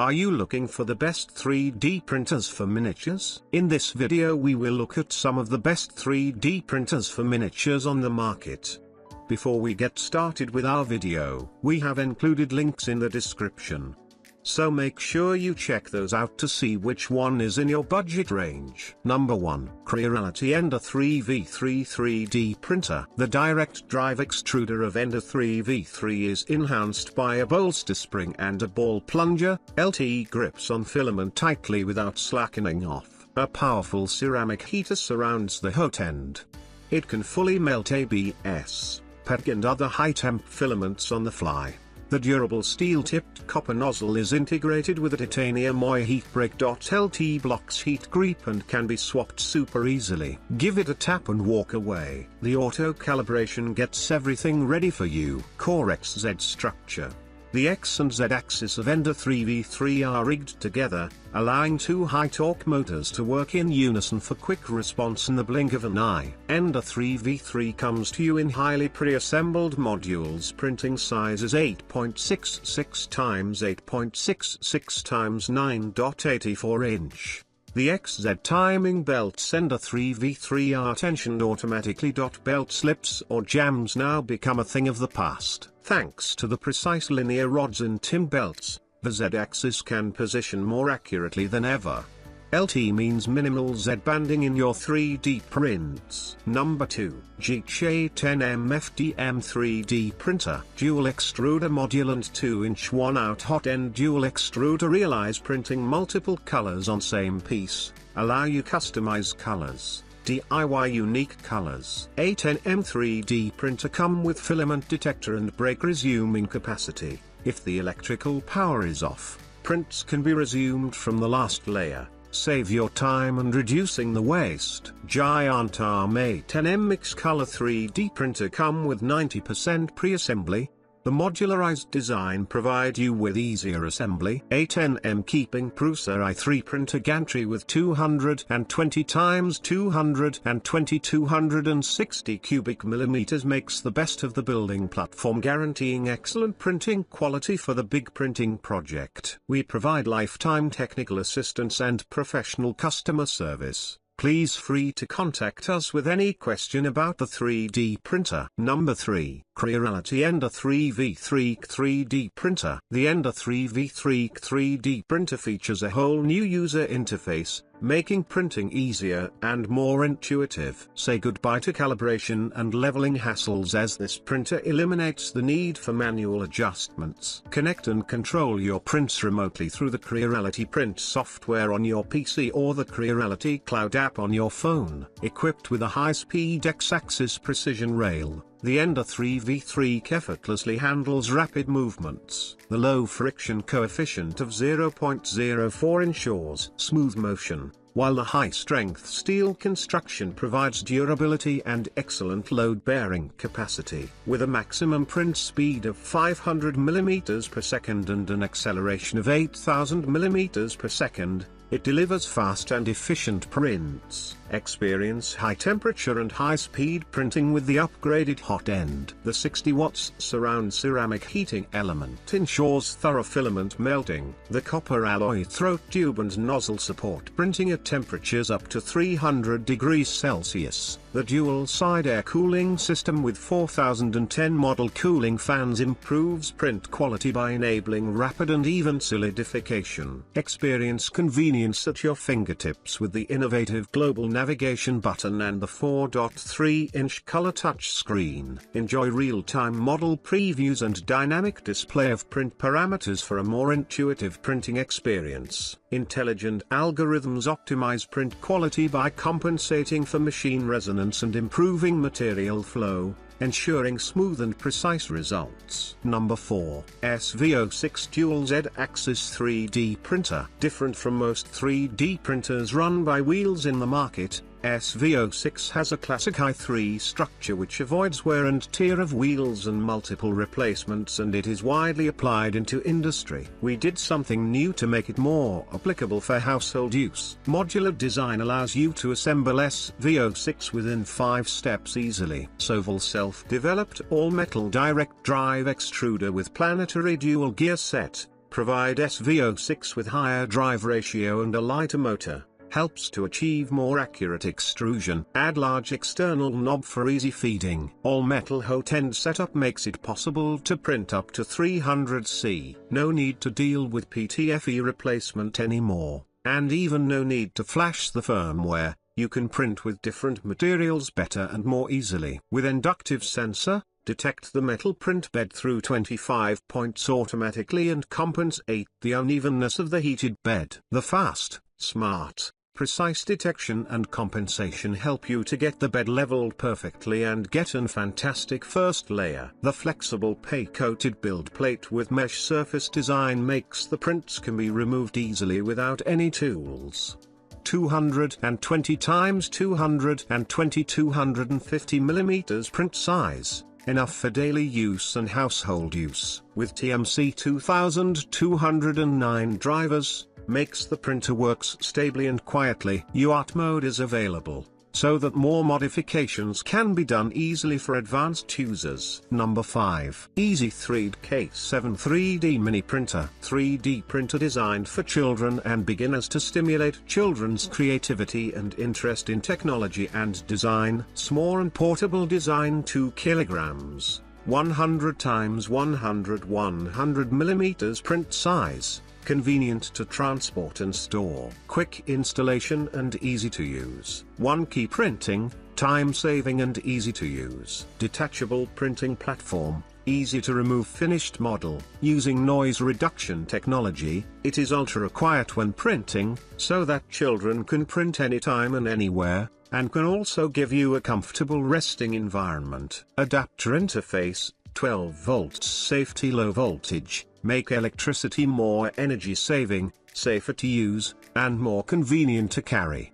Are you looking for the best 3D printers for miniatures? In this video we will look at some of the best 3D printers for miniatures on the market. Before we get started with our video, we have included links in the description. So make sure you check those out to see which one is in your budget range. Number 1. Creality Ender 3v3 3D Printer. The direct drive extruder of Ender 3v3 is enhanced by a bolster spring and a ball plunger. LT grips on filament tightly without slackening off. A powerful ceramic heater surrounds the hot end. It can fully melt ABS, PET and other high-temp filaments on the fly. The durable steel-tipped copper nozzle is integrated with a titanium alloy heat break. LT blocks heat creep and can be swapped super easily. Give it a tap and walk away. The auto calibration gets everything ready for you. Core XZ structure. The X and Z axis of Ender 3v3 are rigged together, allowing two high-torque motors to work in unison for quick response in the blink of an eye. Ender 3v3 comes to you in highly pre-assembled modules. Printing size is 8.66 x 8.66 x 9.84 inch. The XZ timing belts Ender 3v3 are tensioned automatically. Belt slips or jams now become a thing of the past. Thanks to the precise linear rods and tin belts, the Z-axis can position more accurately than ever. LT means minimal Z banding in your 3D prints. Number 2. Giude 10mm FDM 3D Printer. Dual extruder module and 2-inch 1-out hot end dual extruder. Realize printing multiple colors on same piece. Allow you customize colors. DIY unique colors. A 10mm 3D printer come with filament detector and break resuming capacity. If the electrical power is off, prints can be resumed from the last layer. Save your time and reducing the waste. Giant Arm A10M Mix Color 3D printer come with 90% pre-assembly. The modularized design provide you with easier assembly. A10M Keeping Prusa i3 printer gantry with 220 x 220 260 cubic millimeters makes the best of the building platform, guaranteeing excellent printing quality for the big printing project. We provide lifetime technical assistance and professional customer service. Please free to contact us with any question about the 3D printer. Number 3. Creality Ender 3v3 3D Printer. The Ender 3v3 3D printer features a whole new user interface, making printing easier and more intuitive. Say goodbye to calibration and leveling hassles, as this printer eliminates the need for manual adjustments. Connect and control your prints remotely through the Creality print software on your PC or the Creality Cloud app on your phone. Equipped with a high-speed X-axis precision rail, the Ender 3v3 effortlessly handles rapid movements. The low friction coefficient of 0.04 ensures smooth motion, while the high-strength steel construction provides durability and excellent load-bearing capacity. With a maximum print speed of 500 mm per second and an acceleration of 8,000 mm per second, it delivers fast and efficient prints. Experience high temperature and high speed printing with the upgraded hot end. The 60 watts surround ceramic heating element ensures thorough filament melting. The copper alloy throat tube and nozzle support printing at temperatures up to 300 degrees Celsius. The dual side air cooling system with 4010 model cooling fans improves print quality by enabling rapid and even solidification. Experience convenience at your fingertips with the innovative global navigation button and the 4.3-inch color touchscreen. Enjoy real-time model previews and dynamic display of print parameters for a more intuitive printing experience. Intelligent algorithms optimize print quality by compensating for machine resonance and improving material flow, ensuring smooth and precise results. Number 4. SV06 Dual Z Axis 3D Printer. Different from most 3D printers run by wheels in the market, SV06 has a classic i3 structure which avoids wear and tear of wheels and multiple replacements, and it is widely applied into industry. We did something new to make it more applicable for household use. Modular design allows you to assemble SV06 within 5 steps easily. Soval self-developed all-metal direct drive extruder with planetary dual gear set, Provide SV06 with higher drive ratio and a lighter motor. Helps to achieve more accurate extrusion. Add large external knob for easy feeding. All metal hot end setup makes it possible to print up to 300C. No need to deal with PTFE replacement anymore, and even no need to flash the firmware. You can print with different materials better and more easily. With inductive sensor, detect the metal print bed through 25 points automatically and compensate the unevenness of the heated bed. The fast, smart, precise detection and compensation help you to get the bed leveled perfectly and get an fantastic first layer. The flexible pay-coated build plate with mesh surface design makes the prints can be removed easily without any tools. 220 x 220 250 mm print size, enough for daily use and household use. With TMC 2209 drivers, makes the printer works stably and quietly. UART mode is available, so that more modifications can be done easily for advanced users. Number 5. EasyThreed Cas7 3D Mini Printer. 3D printer designed for children and beginners to stimulate children's creativity and interest in technology and design. Small and portable design, 2 kilograms, 100 x 100 mm print size. Convenient to transport and store. Quick installation and easy to use. One key printing, time saving and easy to use. Detachable printing platform, easy to remove finished model. Using noise reduction technology, it is ultra quiet when printing, so that children can print anytime and anywhere, and can also give you a comfortable resting environment. Adapter interface, 12 volts safety low voltage. Make electricity more energy saving, safer to use, and more convenient to carry.